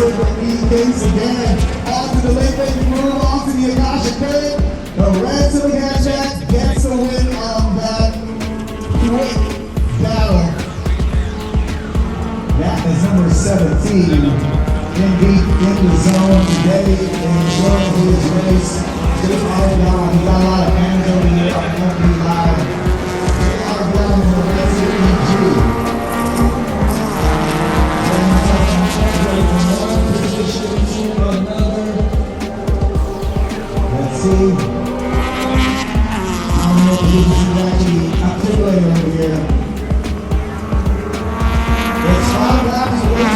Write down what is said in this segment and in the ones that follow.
silver kings again. On to the late baby move, on to the Akasha curve. The red to the gadget gets the win on that quick battle. That is number 17. In deep in the zone today, enjoying his race. Just all down. He got a lot of hands over here on FB Live. Just all down in the rest of EG. Let's see. I don't know if this is actually articulated over here. It's 5 laps away.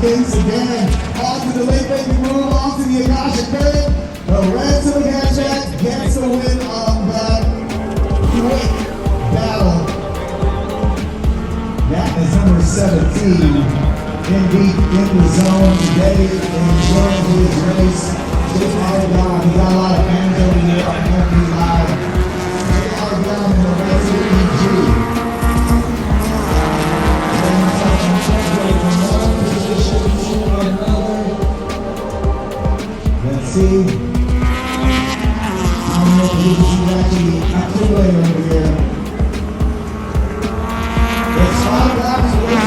Kings again. On to the late baby move, on to the Akasha curve. The red to the gadget gets the win on that quick battle. That is number 17. In deep in the zone today, enjoying his race. Just all down. He got a lot of hands over here on FB Live. Just all down in the rest of EG. Let's see. I don't know if this is actually articulated over here. It's 5 laps away.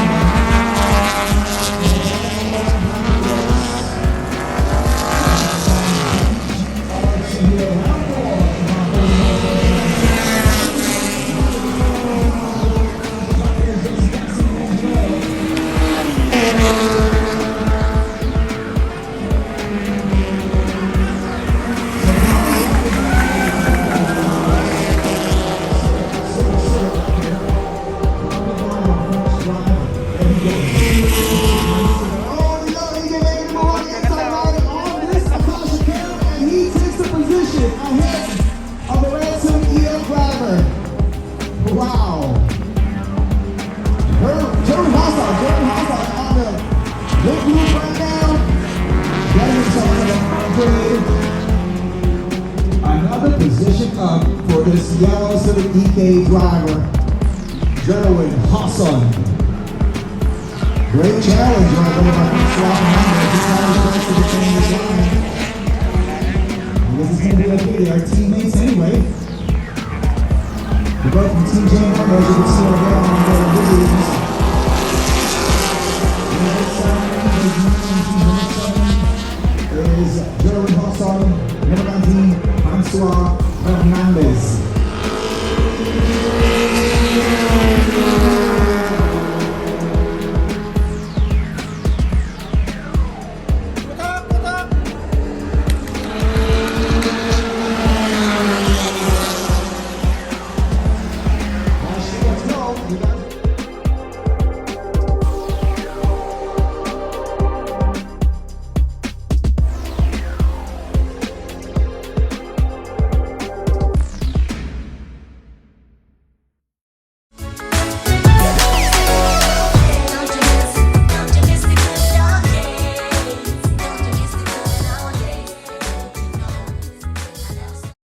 Pacific DK driver, Jerwin Hassan. Great challenge right there by Francois Hernandez. This time he's close to the finish line. I guess it's going to be okay. They are teammates anyway. We're both from Team J1, as you can see right there on the videos. And the next side is Jerwin Hassan, number 19, Francois Hernandez.